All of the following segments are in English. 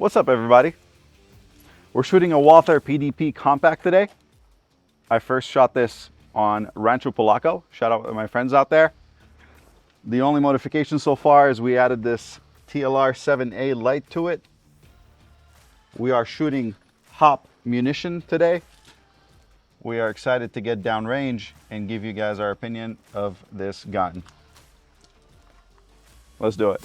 What's up, everybody? We're shooting a Walther PDP Compact today. I first shot this on Rancho Polaco. Shout out to my friends out there. The only modification so far is we added this TLR 7A light to it. We are shooting Hop Munition today. We are excited to get downrange and give you guys our opinion of this gun. Let's do it.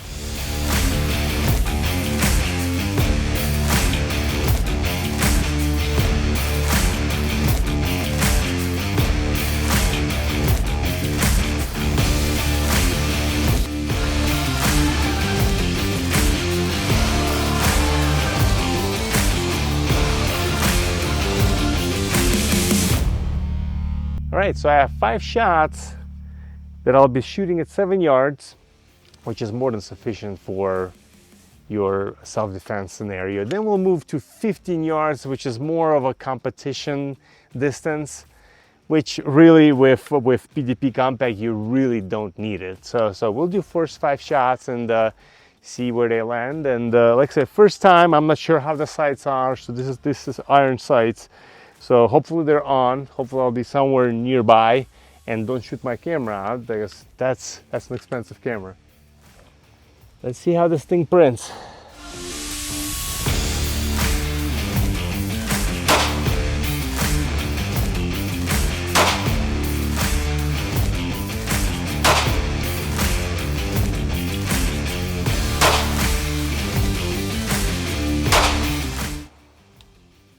All right, so I have 5 shots that I'll be shooting at 7 yards, which is more than sufficient for your self-defense scenario. Then we'll move to 15 yards, which is more of a competition distance, which really with PDP Compact, you really don't need it. So we'll do first 5 shots and see where they land. And like I said, first time, I'm not sure how the sights are. So this is iron sights. So hopefully they're on. Hopefully I'll be somewhere nearby, and don't shoot my camera out because that's an expensive camera. Let's see how this thing prints.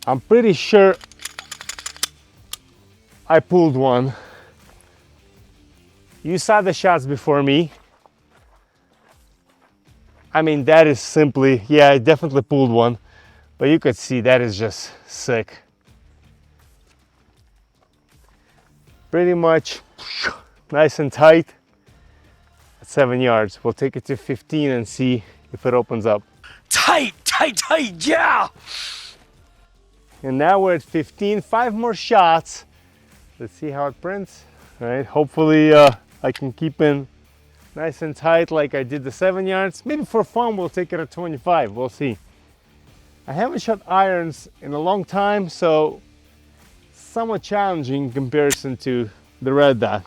I'm pretty sure I pulled one. You saw the shots before me. I mean, that is simply, yeah, I definitely pulled one, but you could see that is just sick. Pretty much nice and tight at 7 yards. We'll take it to 15 and see if it opens up. Tight, yeah! And now we're at 15, 5 more shots. Let's see how it prints. All right, hopefully I can keep in nice and tight like I did the 7 yards. Maybe for fun we'll take it at 25, we'll see. I haven't shot irons in a long time, so somewhat challenging in comparison to the red dot.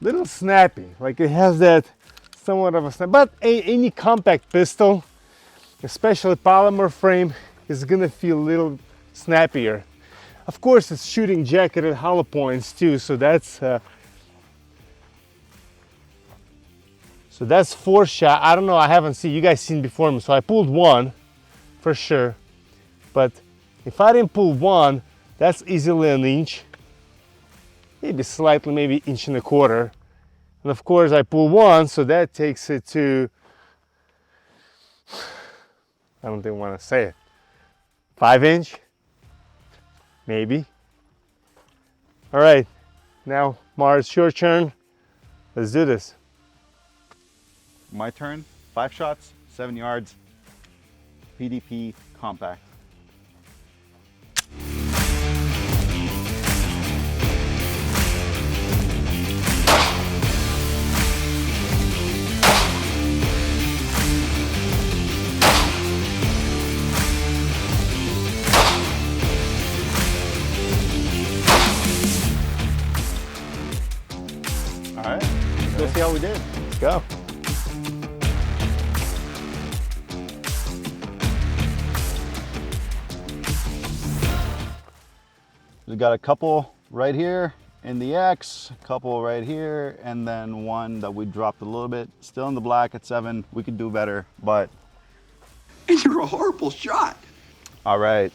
Little snappy, like it has that somewhat of a snap, but any compact pistol, especially polymer frame, is gonna feel a little snappier. Of course, it's shooting jacketed hollow points too, so that's 4 shot. I don't know, I haven't seen, you guys seen before me, so I pulled one for sure, but if I didn't pull one, that's easily an inch. Maybe slightly, maybe 1.25 inches. And of course I pull one, so that takes it to, I don't even want to say it, 5 inch, maybe. All right, now Mars, your turn. Let's do this. My turn, 5 shots, 7 yards, PDP Compact. All right, let's see how we did. Let's go. We got a couple right here in the X, a couple right here, and then one that we dropped a little bit. Still in the black at 7. We could do better, but. And you're a horrible shot. All right,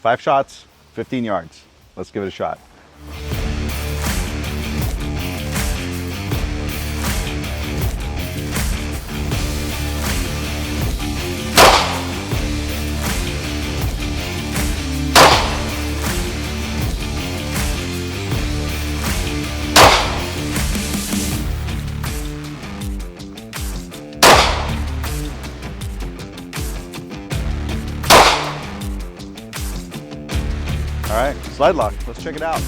5 shots, 15 yards. Let's give it a shot. All right, slide lock, let's check it out.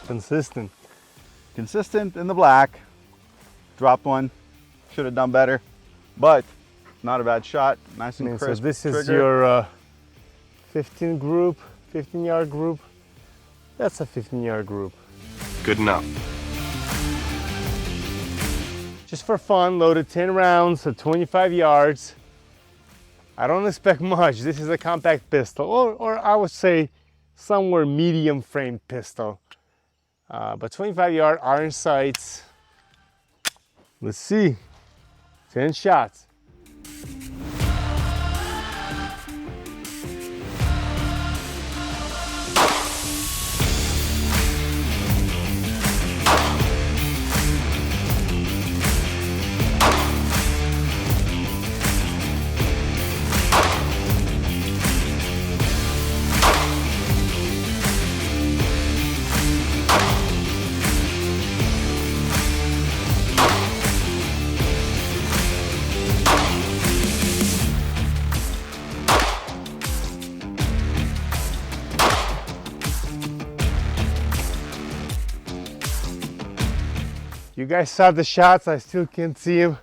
Consistent. Consistent in the black. Dropped one, should have done better, but not a bad shot. Nice and crisp. So this is trigger. your 15-yard group. That's a 15-yard group. Good enough. Just for fun, loaded 10 rounds at 25 yards. I don't expect much. This is a compact pistol, or I would say somewhere medium frame pistol. But 25-yard iron sights. Let's see. 10 shots. You guys saw the shots, I still can't see them.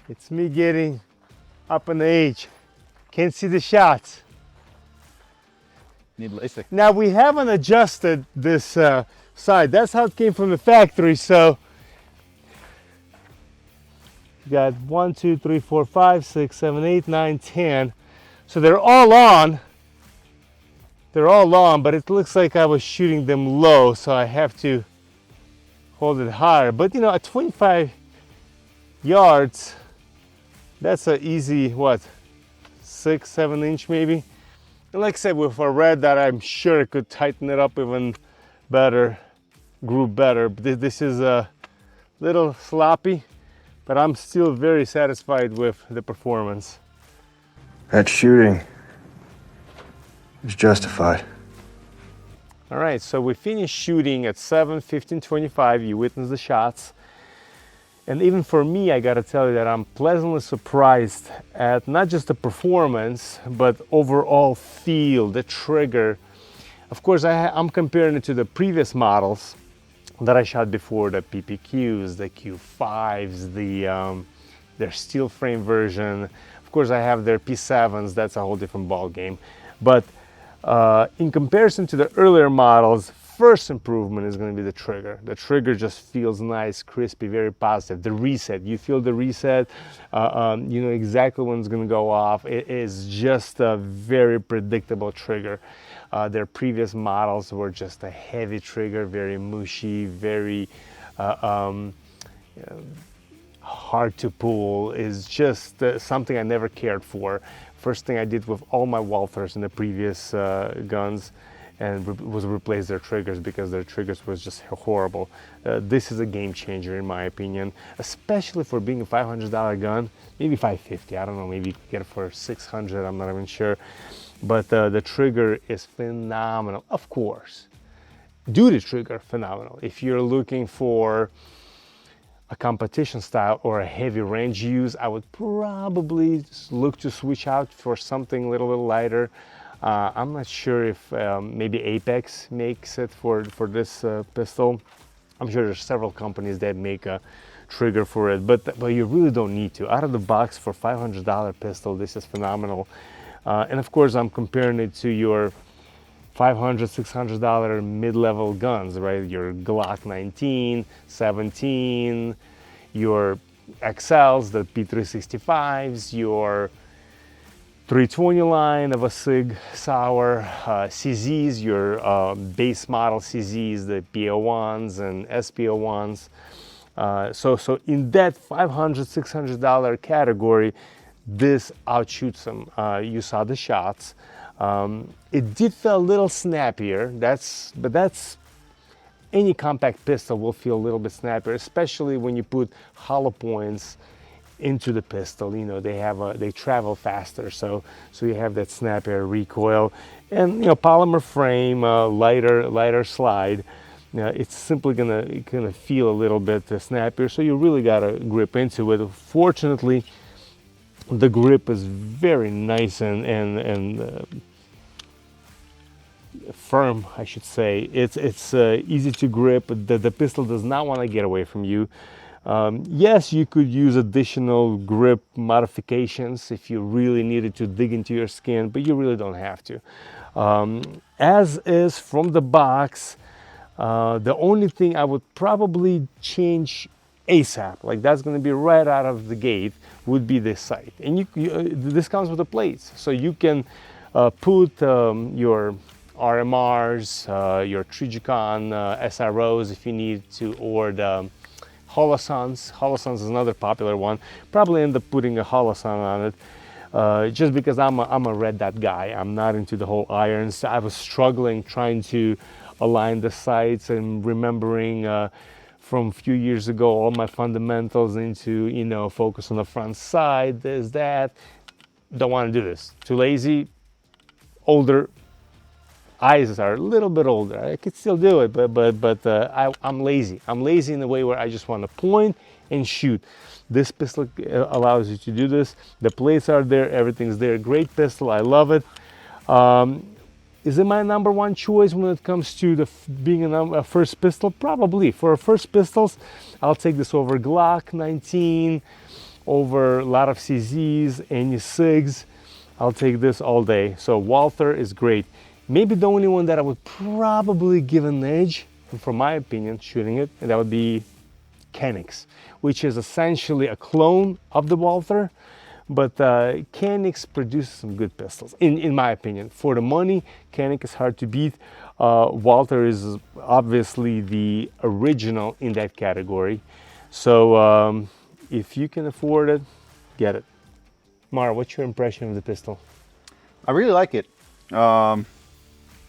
It's me getting up in age. Can't see the shots. Need LASIK. Now we haven't adjusted this side. That's how it came from the factory. So you got 1, 2, 3, 4, 5, 6, 7, 8, 9, 10. So they're all on. They're all on, but it looks like I was shooting them low, so I have to hold it higher. But you know, at 25 yards, that's an easy, what, 6, 7 inch maybe. And like I said, with a red dot, I'm sure it could tighten it up even better, group better. But this is a little sloppy, but I'm still very satisfied with the performance. That shooting is justified. All right, so we finished shooting at 7, 15, 25. You witnessed the shots. And even for me, I gotta tell you that I'm pleasantly surprised at not just the performance, but overall feel, the trigger. Of course, I'm comparing it to the previous models that I shot before, the PPQs, the Q5s, their steel frame version. Of course, I have their P7s, that's a whole different ball game. But in comparison to the earlier models, first improvement is going to be the trigger. The trigger just feels nice, crispy, very positive. The reset, you feel the reset, you know exactly when it's going to go off. It is just a very predictable trigger. Their previous models were just a heavy trigger, very mushy, very hard to pull. Is just something I never cared for. First thing I did with all my Walthers in the previous guns and was replace their triggers, because their triggers was just horrible. This is a game changer in my opinion, especially for being a $500 gun, maybe $550, I don't know, maybe you could get it for $600, I'm not even sure. But the trigger is phenomenal, of course. Duty trigger, phenomenal. If you're looking for a competition style or a heavy range use, I would probably look to switch out for something a little lighter. I'm not sure if maybe Apex makes it for this pistol. I'm sure there's several companies that make a trigger for it, but you really don't need to. Out of the box for $500 pistol, this is phenomenal. And of course, I'm comparing it to your $500, $600 mid-level guns, right? Your Glock 19, 17, your XLs, the P365s, your 320 line of a SIG Sauer, CZs, your base model CZs, the PO1s and SPO1s. So in that $500, $600 category, this outshoots them. You saw the shots. It did feel a little snappier. But that's any compact pistol will feel a little bit snappier, especially when you put hollow points into the pistol. You know, they travel faster, so you have that snappier recoil, and you know, polymer frame, lighter slide. it's simply gonna feel a little bit snappier. So you really gotta grip into it. Fortunately, the grip is very nice and firm, I should say. It's easy to grip. The pistol does not want to get away from you. Yes, you could use additional grip modifications if you really needed to dig into your skin, but you really don't have to. As is from the box, the only thing I would probably change ASAP, like that's going to be right out of the gate, would be this sight. And this comes with the plates, so you can put your RMRs, your Trijicon SROs if you need to, or the Holosons. Holosons is another popular one. Probably end up putting a Holoson on it, just because I'm a red dot guy. I'm not into the whole irons. I was struggling trying to align the sights and remembering from a few years ago all my fundamentals into, you know, focus on the front side, this, that. Don't want to do this. Too lazy. Older. Eyes are a little bit older. I could still do it, but I'm lazy. I'm lazy in the way where I just want to point and shoot. This pistol allows you to do this. The plates are there. Everything's there. Great pistol. I love it. Is it my number one choice when it comes to being a first pistol? Probably. For first pistols, I'll take this over Glock 19, over a lot of CZs, any SIGs. I'll take this all day. So Walther is great. Maybe the only one that I would probably give an edge, from my opinion, shooting it, and that would be Canik, which is essentially a clone of the Walther. But Canik produces some good pistols, in my opinion. For the money, Canik is hard to beat. Walther is obviously the original in that category. So if you can afford it, get it. Mara, what's your impression of the pistol? I really like it.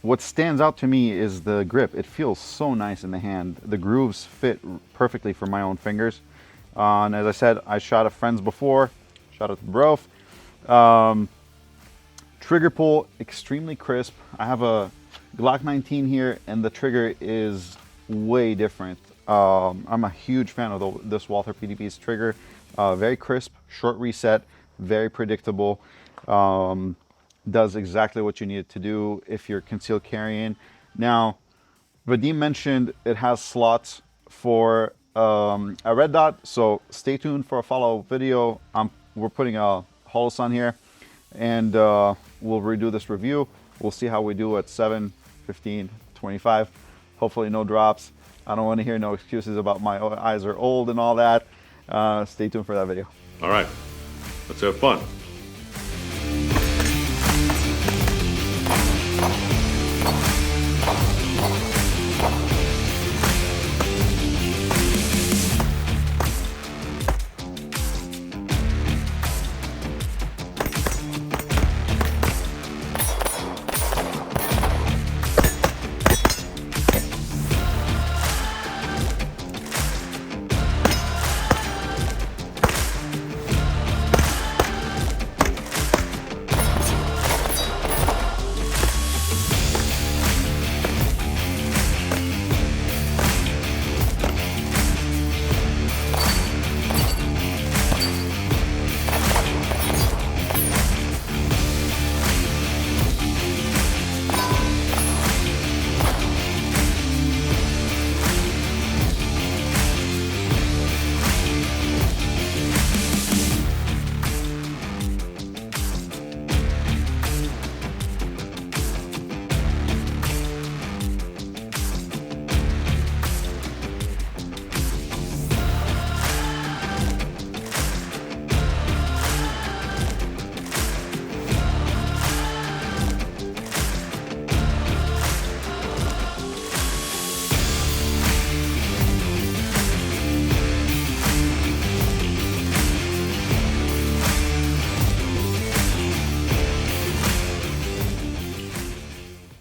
What stands out to me is the grip. It feels so nice in the hand. The grooves fit perfectly for my own fingers. And as I said, I shot at friends before. Shout out to Brof. Trigger pull, extremely crisp. I have a Glock 19 here, and the trigger is way different. I'm a huge fan of this Walther PDP's trigger. Very crisp, short reset, very predictable. Does exactly what you need it to do if you're concealed carrying. Now, Vadim mentioned it has slots for a red dot, so stay tuned for a follow-up video. We're putting a Holoson here, and we'll redo this review. We'll see how we do at 7, 15, 25. Hopefully no drops. I don't want to hear no excuses about my eyes are old and all that. Stay tuned for that video. All right, let's have fun.